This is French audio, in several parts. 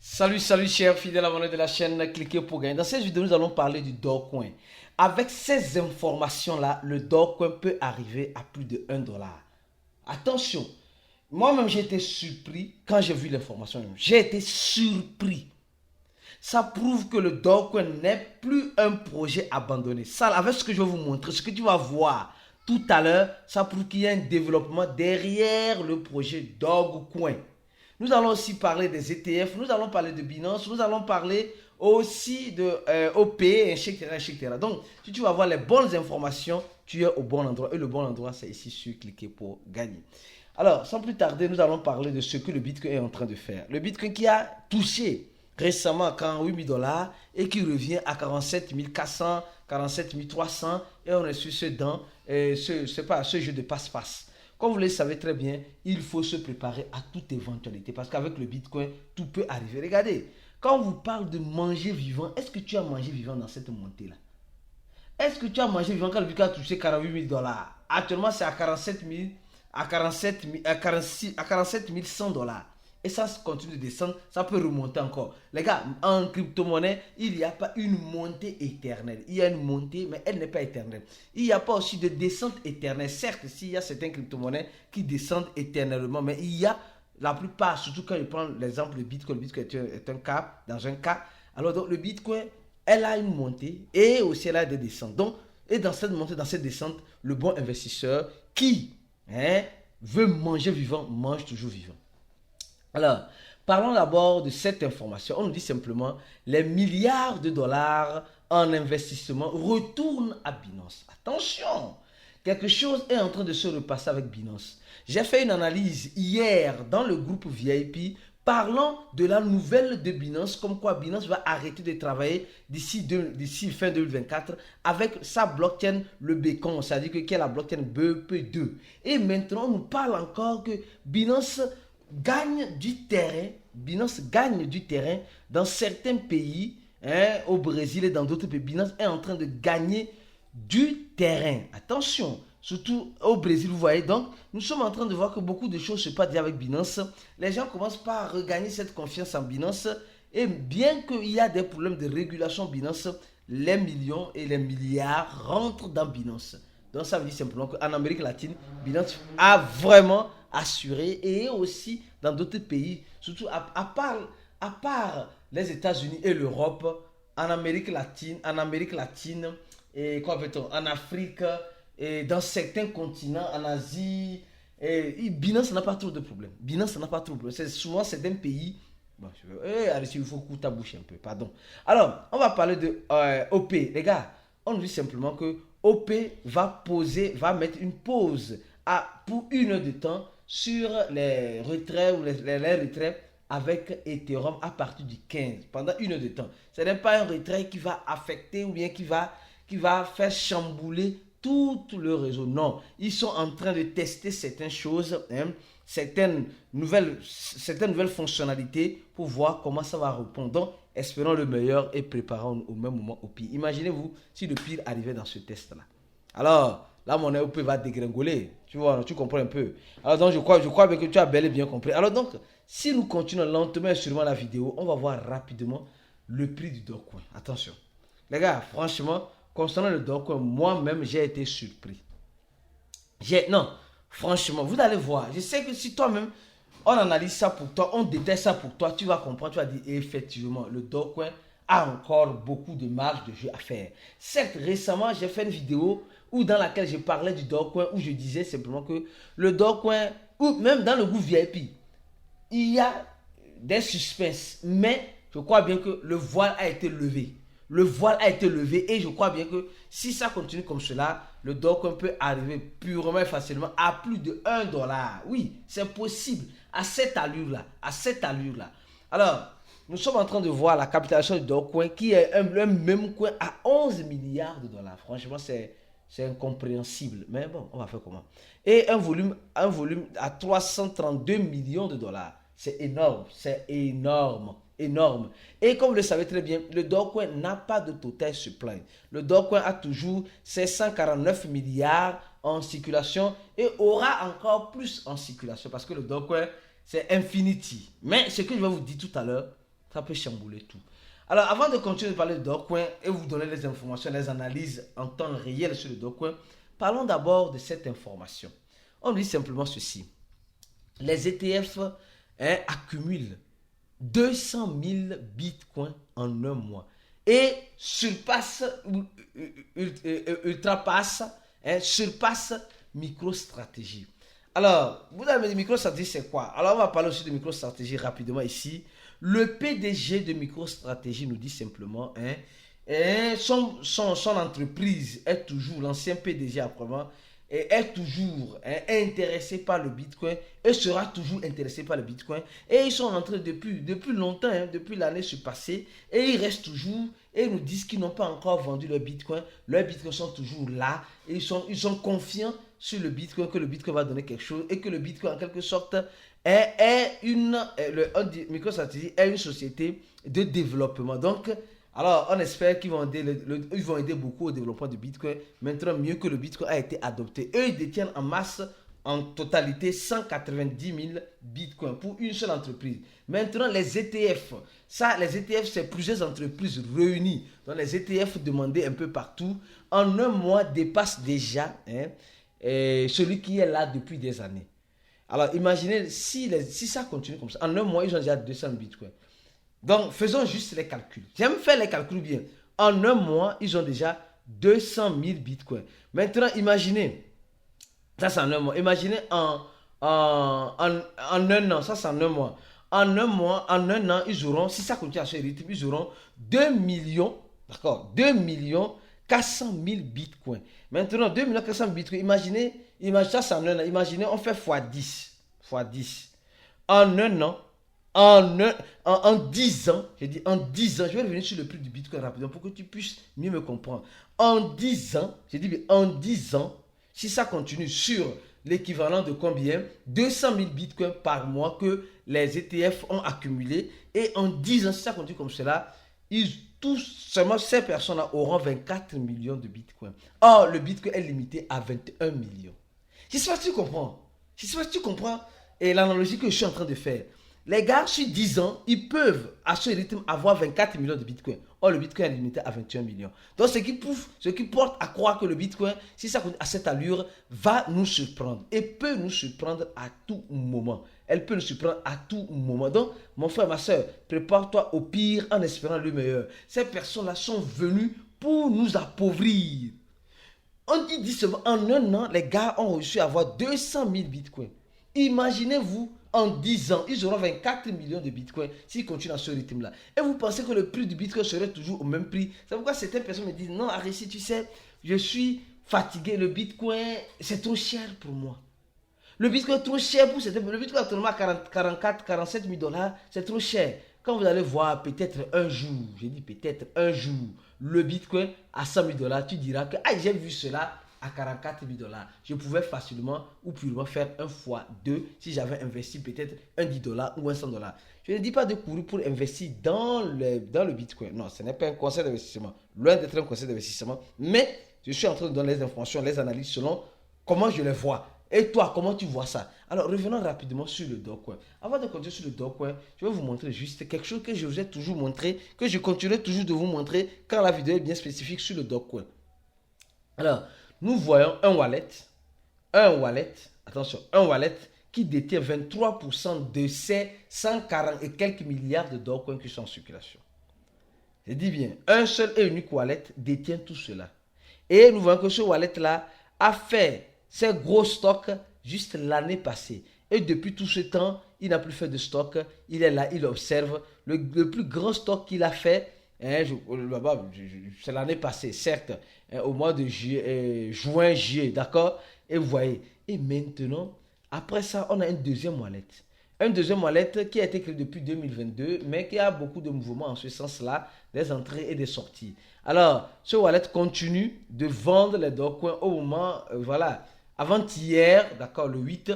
Salut chers fidèles abonnés de la chaîne, cliquez pour gagner. Dans cette vidéo, nous allons parler du Dogecoin. Avec ces informations-là, le Dogecoin peut arriver à plus de 1 dollar. Attention, moi-même j'ai été surpris quand j'ai vu l'information. J'ai été surpris. Ça prouve que le Dogecoin n'est plus un projet abandonné. Ça, avec ce que je vais vous montrer, ce que tu vas voir tout à l'heure, ça prouve qu'il y a un développement derrière le projet Dogecoin. Nous allons aussi parler des ETF, nous allons parler de Binance, nous allons parler aussi de OP, etc., etc. Donc, si tu vas avoir les bonnes informations, tu es au bon endroit. Et le bon endroit, c'est ici sur cliquer pour gagner. Alors, sans plus tarder, nous allons parler de ce que le Bitcoin est en train de faire. Le Bitcoin qui a touché récemment 48 000 dollars et qui revient à 47 400, 47 300 et on est sur ce jeu de passe-passe. Comme vous le savez très bien, il faut se préparer à toute éventualité parce qu'avec le Bitcoin, tout peut arriver. Regardez, quand on vous parle de manger vivant, est-ce que tu as mangé vivant dans cette montée-là? Est-ce que tu as mangé vivant quand le Bitcoin a touché 48 000 dollars? Actuellement, c'est à 47 000, à 47 000, à 46, à 47 100 dollars. Et ça continue de descendre, ça peut remonter encore. Les gars, en crypto-monnaie, il n'y a pas une montée éternelle. Il y a une montée, mais elle n'est pas éternelle. Il n'y a pas aussi de descente éternelle. Certes, s'il y a certaines crypto-monnaies qui descendent éternellement, mais il y a la plupart, surtout quand je prends l'exemple du Bitcoin, le Bitcoin est un cas, dans un cas. Alors donc le Bitcoin, elle a une montée et aussi elle a des descentes. Donc, et dans cette montée, dans cette descente, le bon investisseur qui veut manger vivant, mange toujours vivant. Alors, parlons d'abord de cette information. On nous dit simplement, les milliards de dollars en investissement retournent à Binance. Attention, quelque chose est en train de se repasser avec Binance. J'ai fait une analyse hier dans le groupe VIP parlant de la nouvelle de Binance, comme quoi Binance va arrêter de travailler d'ici fin 2024 avec sa blockchain, le Beacon, c'est-à-dire que la blockchain BEP2. Et maintenant, on nous parle encore que Binance gagne du terrain, Binance gagne du terrain dans certains pays, au Brésil et dans d'autres pays. Binance est en train de gagner du terrain. Attention, surtout au Brésil, vous voyez. Donc, nous sommes en train de voir que beaucoup de choses se passent déjà avec Binance. Les gens commencent par regagner cette confiance en Binance. Et bien qu'il y a des problèmes de régulation Binance, les millions et les milliards rentrent dans Binance. Donc, ça veut dire simplement qu'en Amérique latine, Binance a vraiment assuré et aussi dans d'autres pays, surtout à part les États-Unis et l'Europe, en Amérique latine, et quoi veut-on, en Afrique, et dans certains continents, en Asie, et Binance n'a pas trop de problèmes. Binance n'a pas trop de problèmes. C'est souvent certains pays. Bon, il faut couvrir ta bouche un peu, pardon. Alors, on va parler de OP. Les gars, on dit simplement que OP va mettre une pause pour 1 heure de temps sur les retraits ou les retraits avec Ethereum à partir du 15, pendant 1 heure de temps. Ce n'est pas un retrait qui va affecter ou bien qui va faire chambouler tout le réseau. Non, ils sont en train de tester certaines choses, certaines nouvelles fonctionnalités pour voir comment ça va répondre. Donc, espérons le meilleur et préparons au même moment au pire. Imaginez-vous si le pire arrivait dans ce test-là. Alors, la monnaie OP va dégringoler. Tu vois, tu comprends un peu. Alors donc, je crois que tu as bel et bien compris. Alors donc, si nous continuons lentement et sûrement la vidéo, on va voir rapidement le prix du Dogecoin. Attention. Les gars, franchement, concernant le Dogecoin, moi-même, j'ai été surpris. Non, franchement, vous allez voir. Je sais que si toi-même, on analyse ça pour toi, on détaille ça pour toi, tu vas comprendre, tu vas dire effectivement, le Dogecoin a encore beaucoup de marge de jeu à faire. Certes, récemment, j'ai fait une vidéo dans laquelle je parlais du Dogecoin, où je disais simplement que le Dogecoin, ou même dans le groupe VIP, il y a des suspens, mais je crois bien que le voile a été levé. Le voile a été levé et je crois bien que si ça continue comme cela, le Dogecoin peut arriver purement et facilement à plus de 1 dollar. Oui, c'est possible à cette allure-là. Alors, nous sommes en train de voir la capitalisation du Dogecoin qui est un même coin à 11 milliards de dollars. Franchement, c'est incompréhensible. Mais bon, on va faire comment? Et un volume à 332 millions de dollars. C'est énorme. Et comme vous le savez très bien, le Dogecoin n'a pas de total supply. Le Dogecoin a toujours ses 149 milliards en circulation et aura encore plus en circulation parce que le Dogecoin, c'est infinity. Mais ce que je vais vous dire tout à l'heure, Ça peut chambouler tout. Alors, avant de continuer de parler de Dogecoin et vous donner les informations, les analyses en temps réel sur le Dogecoin, parlons d'abord de cette information. On dit simplement ceci. Les ETF accumulent 200 000 bitcoins en un mois et surpasse MicroStrategy. Alors, vous avez dit MicroStrategy, c'est quoi? Alors, on va parler aussi de MicroStrategy rapidement ici. Le PDG de MicroStrategy nous dit simplement, son entreprise est toujours, l'ancien PDG après-moi, est toujours intéressé par le Bitcoin et sera toujours intéressé par le Bitcoin. Et ils sont entrés depuis longtemps, depuis l'année passée, et ils restent toujours et ils nous disent qu'ils n'ont pas encore vendu leur Bitcoin. Leurs Bitcoins sont toujours là et ils sont confiants sur le Bitcoin, que le Bitcoin va donner quelque chose et que le Bitcoin en quelque sorte MicroStrategy est une société de développement. Donc, alors, on espère qu'ils vont aider beaucoup au développement du Bitcoin. Maintenant, mieux que le Bitcoin a été adopté. Eux, ils détiennent en masse, en totalité, 190 000 Bitcoins pour une seule entreprise. Maintenant, les ETF. Ça, les ETF, c'est plusieurs entreprises réunies. Donc, les ETF demandés un peu partout, en un mois, dépassent déjà celui qui est là depuis des années. Alors, imaginez, si ça continue comme ça, en un mois, ils ont déjà 200 bitcoins. Donc, faisons juste les calculs. J'aime faire les calculs bien. En un mois, ils ont déjà 200 000 bitcoins. Maintenant, imaginez, ça c'est en un mois. Imaginez en un an, ça c'est en un mois. En un an, ils auront, si ça continue à ce rythme, ils auront 2 millions, d'accord, 2 millions 400 000 bitcoins. Maintenant, 2 millions 400 000 bitcoins, imaginez ça c'est en un an. Imaginez, on fait x10. En un an, en 10 ans, j'ai dit en 10 ans, je vais revenir sur le prix du Bitcoin rapidement pour que tu puisses mieux me comprendre. En 10 ans, j'ai dit en 10 ans, si ça continue sur l'équivalent de combien? 200 000 Bitcoins par mois que les ETF ont accumulé. Et en 10 ans, si ça continue comme cela, seulement ces personnes-là auront 24 millions de Bitcoins. Or, le Bitcoin est limité à 21 millions. J'espère que tu comprends. Et l'analogie que je suis en train de faire. Les gars, sur 10 ans, ils peuvent, à ce rythme, avoir 24 millions de bitcoins. Or, le bitcoin est limité à 21 millions. Donc, ce qui porte à croire que le bitcoin, si ça continue à cette allure, va nous surprendre. Et peut nous surprendre à tout moment. Elle peut nous surprendre à tout moment. Donc, mon frère, ma soeur, prépare-toi au pire en espérant le meilleur. Ces personnes-là sont venues pour nous appauvrir. On dit seulement, en un an, les gars ont réussi à avoir 200 000 bitcoins. Imaginez-vous, en 10 ans, ils auront 24 millions de bitcoins s'ils continuent à ce rythme-là. Et vous pensez que le prix du bitcoin serait toujours au même prix? C'est pourquoi certaines personnes me disent, non, Arissi, tu sais, je suis fatigué, le bitcoin, c'est trop cher pour moi. Le bitcoin est trop cher pour certaines personnes. Le bitcoin actuellement à 44, 47 000 dollars, c'est trop cher. Quand vous allez voir peut-être un jour, j'ai dit peut-être un jour, le bitcoin à 100 000 dollars, tu diras que j'ai vu cela à 44 000 dollars. Je pouvais facilement ou purement faire un fois 2 si j'avais investi peut-être un 10 dollars ou un 100 dollars. Je ne dis pas de courir pour investir dans le bitcoin. Non, ce n'est pas un conseil d'investissement. Loin d'être un conseil d'investissement. Mais je suis en train de donner les informations, les analyses selon comment je les vois. Et toi, comment tu vois ça? Alors, revenons rapidement sur le Dogecoin. Avant de continuer sur le Dogecoin, je vais vous montrer juste quelque chose que je vous ai toujours montré, que je continuerai toujours de vous montrer quand la vidéo est bien spécifique sur le Dogecoin. Alors, nous voyons un wallet qui détient 23% de ces 140 et quelques milliards de Dogecoin qui sont en circulation. Je dis bien, un seul et unique wallet détient tout cela. Et nous voyons que ce wallet-là a fait ses gros stocks juste l'année passée. Et depuis tout ce temps, il n'a plus fait de stock. Il est là, il observe. Le plus grand stock qu'il a fait, c'est l'année passée, certes, au mois de juin, juillet, d'accord? Et vous voyez. Et maintenant, après ça, on a un deuxième wallet. Un deuxième wallet qui a été créé depuis 2022, mais qui a beaucoup de mouvements en ce sens-là, des entrées et des sorties. Alors, ce wallet continue de vendre les Dogecoins au moment, avant-hier, d'accord, le 8,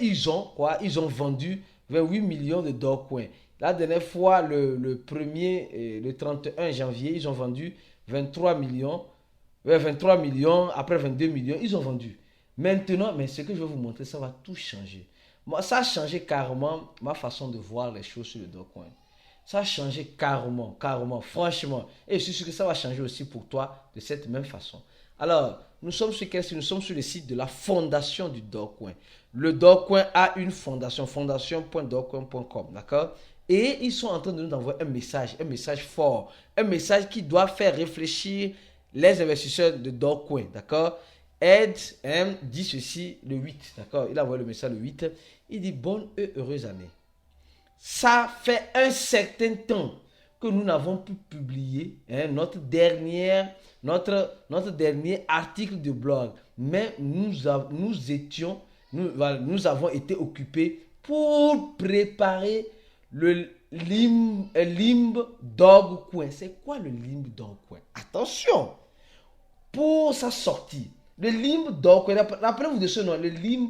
ils ont vendu 28 millions de Dogecoins. La dernière fois, le 31 janvier, ils ont vendu 23 millions, après 22 millions, ils ont vendu. Maintenant, mais ce que je vais vous montrer, ça va tout changer. Moi, ça a changé carrément ma façon de voir les choses sur le Dogecoin. Ça a changé carrément, carrément, franchement. Et je suis sûr que ça va changer aussi pour toi de cette même façon. Alors, nous sommes sur quel site? Nous sommes sur le site de la fondation du Dogecoin. Le Dogecoin a une fondation, fondation.dogecoin.com, d'accord? Et ils sont en train de nous envoyer un message fort, un message qui doit faire réfléchir les investisseurs de Dogecoin, d'accord? Ed M dit ceci le 8, d'accord? Il a envoyé le message le 8. Il dit bonne et heureuse année. Ça fait un certain temps que nous n'avons pu publier notre dernier article de blog. Mais nous avons été occupés pour préparer le Limb Dogecoin. C'est quoi le Limb Dogecoin? Attention! Pour sa sortie, le Limb Dogecoin, rappelez-vous de ce nom, le Limb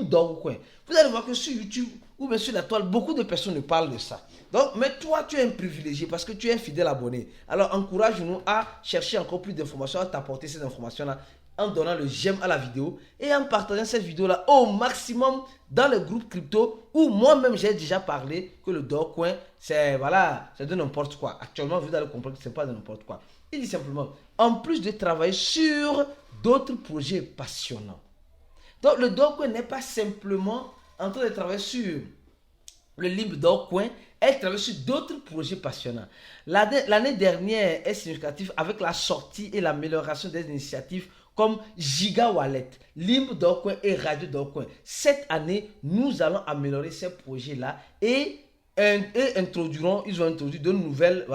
Dogecoin. Vous allez voir que sur YouTube ou bien sur la toile, beaucoup de personnes ne parlent de ça. Donc, mais toi, tu es un privilégié parce que tu es un fidèle abonné. Alors, encourage-nous à chercher encore plus d'informations, à t'apporter ces informations-là en donnant le j'aime à la vidéo et en partageant cette vidéo-là au maximum dans le groupe crypto où moi-même j'ai déjà parlé que le Dogecoin, c'est de n'importe quoi. Actuellement, vous allez comprendre que ce n'est pas de n'importe quoi. Il dit simplement, en plus de travailler sur d'autres projets passionnants. Donc, le Dogecoin n'est pas simplement en train de travailler sur le Limb Dogecoin, elle travaille sur d'autres projets passionnants. L'année dernière est significative avec la sortie et l'amélioration des initiatives comme Giga Wallet, Limb Dogecoin et Radio Dogecoin. Cette année, nous allons améliorer ces projets-là et ils ont introduit de nouvelles,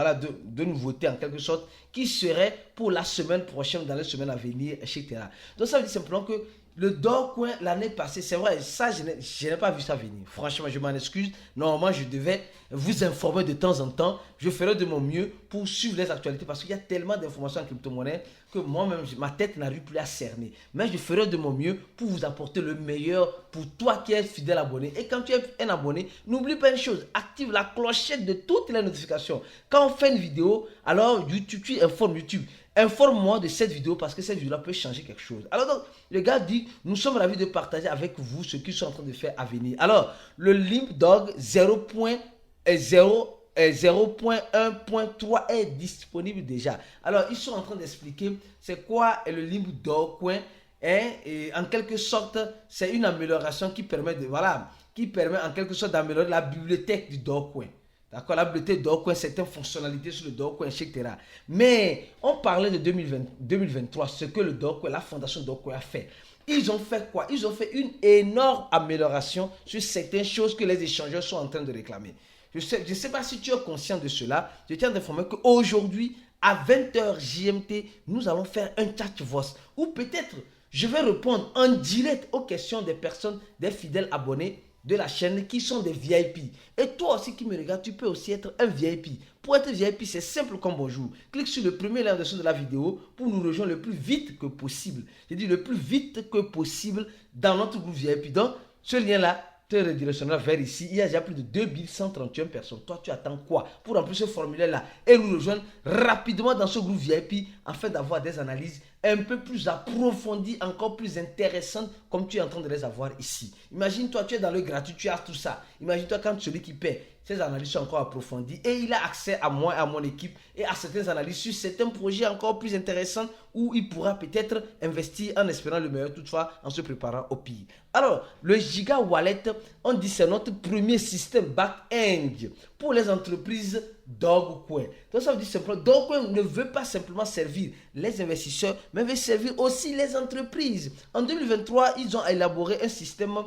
de nouveautés en quelque sorte qui seraient pour la semaine prochaine, dans les semaines à venir, etc. Donc ça veut dire simplement que le Dogecoin l'année passée, c'est vrai, ça je n'ai pas vu ça venir. Franchement, je m'en excuse. Normalement, je devais vous informer de temps en temps. Je ferai de mon mieux pour suivre les actualités parce qu'il y a tellement d'informations en crypto-monnaie que moi-même, ma tête n'arrive plus à cerner. Mais je ferai de mon mieux pour vous apporter le meilleur pour toi qui es fidèle abonné. Et quand tu es un abonné, n'oublie pas une chose, active la clochette de toutes les notifications. Quand on fait une vidéo, alors YouTube, tu informes YouTube. Informe-moi de cette vidéo parce que cette vidéo peut changer quelque chose. Alors donc, le gars dit, nous sommes ravis de partager avec vous ce qu'ils sont en train de faire à venir. Alors, le Limb Dog 0.1.3 est disponible déjà. Alors, ils sont en train d'expliquer c'est quoi le Limb Dogecoin. Et en quelque sorte, c'est une amélioration qui permet en quelque sorte d'améliorer la bibliothèque du Dogecoin. D'accord, la bibliothèque Dogecoin, certaines fonctionnalités sur le Dogecoin, etc. Mais on parlait de 2023, ce que le Dogecoin, la fondation Dogecoin a fait. Ils ont fait quoi? Ils ont fait une énorme amélioration sur certaines choses que les échangeurs sont en train de réclamer. Je ne sais pas si tu es conscient de cela. Je tiens à t'informer qu'aujourd'hui, à 20h GMT, nous allons faire un chat voice. Ou peut-être, je vais répondre en direct aux questions des personnes, des fidèles abonnés de la chaîne qui sont des VIP. Et toi aussi qui me regardes, tu peux aussi être un VIP. Pour être VIP, c'est simple comme bonjour. Clique sur le premier lien de la vidéo pour nous rejoindre le plus vite que possible. Je dis le plus vite que possible dans notre groupe VIP. Donc, ce lien-là te redirectionnera vers ici. Il y a déjà plus de 2131 personnes. Toi, tu attends quoi pour remplir ce formulaire-là et nous rejoindre rapidement dans ce groupe VIP afin d'avoir des analyses un peu plus approfondies, encore plus intéressantes comme tu es en train de les avoir ici. Imagine-toi, tu es dans le gratuit, tu as tout ça. Imagine-toi quand celui qui paie, ces analyses sont encore approfondies et il a accès à moi et à mon équipe et à certaines analyses sur certains projets encore plus intéressants où il pourra peut-être investir en espérant le meilleur, toutefois en se préparant au pire. Alors, le Giga Wallet, on dit c'est notre premier système back-end pour les entreprises Dogecoin. Donc ça veut dire simplement, Dogecoin ne veut pas simplement servir les investisseurs, mais veut servir aussi les entreprises. En 2023, ils ont élaboré un système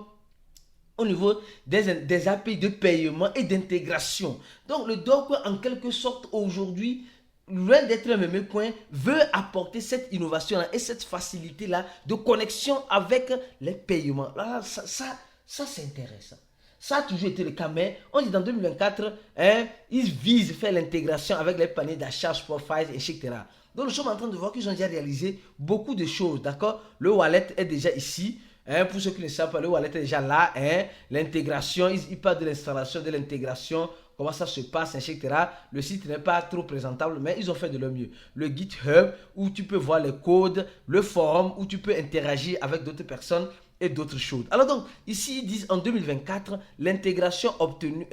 au niveau des API de paiement et d'intégration. Donc le Dogecoin, en quelque sorte, aujourd'hui, loin d'être un meme coin, veut apporter cette innovation-là et cette facilité-là de connexion avec les paiements. Là, ça c'est intéressant. Ça a toujours été le cas, mais on dit dans 2024, ils visent faire l'intégration avec les paniers d'achat, Spotify, etc. Donc nous sommes en train de voir qu'ils ont déjà réalisé beaucoup de choses, d'accord? Le wallet est déjà ici. Pour ceux qui ne savent pas, le wallet est déjà là. L'intégration, ils parlent de l'installation, de l'intégration, comment ça se passe, etc. Le site n'est pas trop présentable, mais ils ont fait de leur mieux. Le GitHub, où tu peux voir les codes, le forum, où tu peux interagir avec d'autres personnes, et d'autres choses. Alors donc, ici, ils disent en 2024, l'intégration obtenue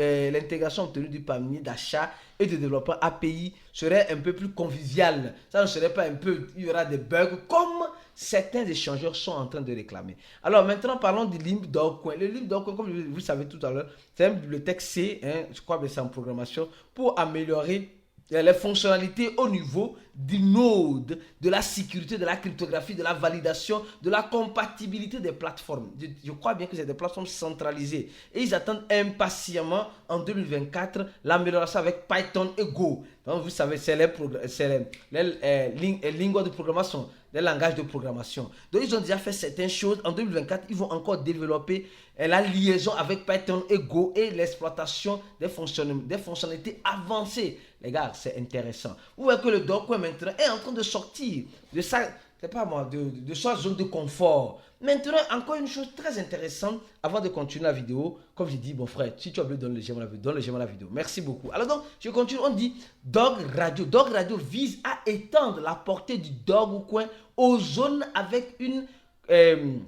du panier d'achat et de développement API serait un peu plus conviviale. Ça ne serait pas un peu, il y aura des bugs comme certains échangeurs sont en train de réclamer. Alors maintenant, parlons du LibDogCoin. Le LibDogCoin, comme vous le savez tout à l'heure, c'est une bibliothèque C, je crois que c'est en programmation, pour améliorer les fonctionnalités au niveau du node, de la sécurité, de la cryptographie, de la validation, de la compatibilité des plateformes. Je crois bien que c'est des plateformes centralisées. Et ils attendent impatiemment en 2024 l'amélioration avec Python et Go. Donc vous savez, c'est les lingots de programmation, les langages de programmation. Donc ils ont déjà fait certaines choses. En 2024, ils vont encore développer la liaison avec Python et Go et l'exploitation des fonctionnalités avancées. Les gars, c'est intéressant. Vous voyez que le Dogecoin maintenant est en train de sortir de sa, c'est pas moi, de sa zone de confort. Maintenant, encore une chose très intéressante, avant de continuer la vidéo, comme j'ai dit, mon frère, si tu as oublié, donne le j'aime à la vidéo. Merci beaucoup. Alors donc, je continue, on dit Dog Radio. Dog Radio vise à étendre la portée du Dogecoin aux zones avec une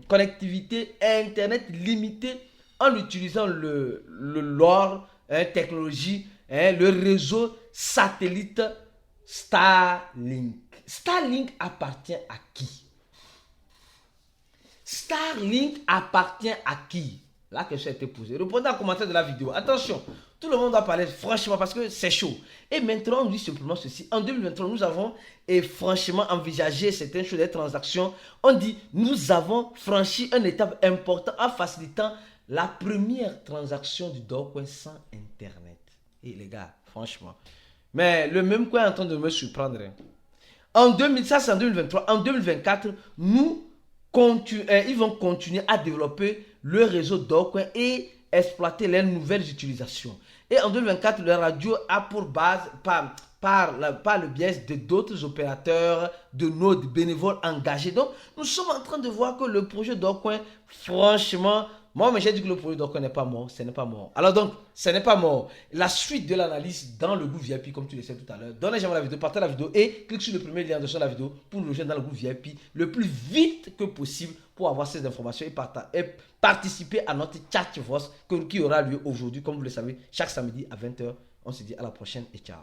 connectivité Internet limitée en utilisant le LoRa, technologie, le réseau satellite Starlink. Starlink appartient à qui? Starlink appartient à qui? La question a été posée. Répondez en commentaire de la vidéo. Attention, tout le monde doit parler franchement parce que c'est chaud. Et maintenant, on dit simplement ceci. En 2023, nous avons franchement envisagé certaines choses, des transactions. On dit, nous avons franchi une étape importante en facilitant la première transaction du Dogecoin sans Internet. Et les gars, franchement. Mais le même coin est en train de me surprendre. Ça, c'est en 2023. En 2024, ils vont continuer à développer le réseau Dogecoin et exploiter les nouvelles utilisations. Et en 2024, le radio a pour base, par le biais de d'autres opérateurs de nodes bénévoles engagés. Donc, nous sommes en train de voir que le projet Dogecoin, franchement, moi, j'ai dit que le projet Dogecoin n'est pas mort. Ce n'est pas mort. Alors donc, ce n'est pas mort. La suite de l'analyse dans le groupe VIP, comme tu le sais tout à l'heure, donne un j'aime à la vidéo, partagez la vidéo et clique sur le premier lien de la vidéo pour nous rejoindre dans le groupe VIP le plus vite que possible pour avoir ces informations et participer à notre chat qui aura lieu aujourd'hui, comme vous le savez, chaque samedi à 20h. On se dit à la prochaine et ciao.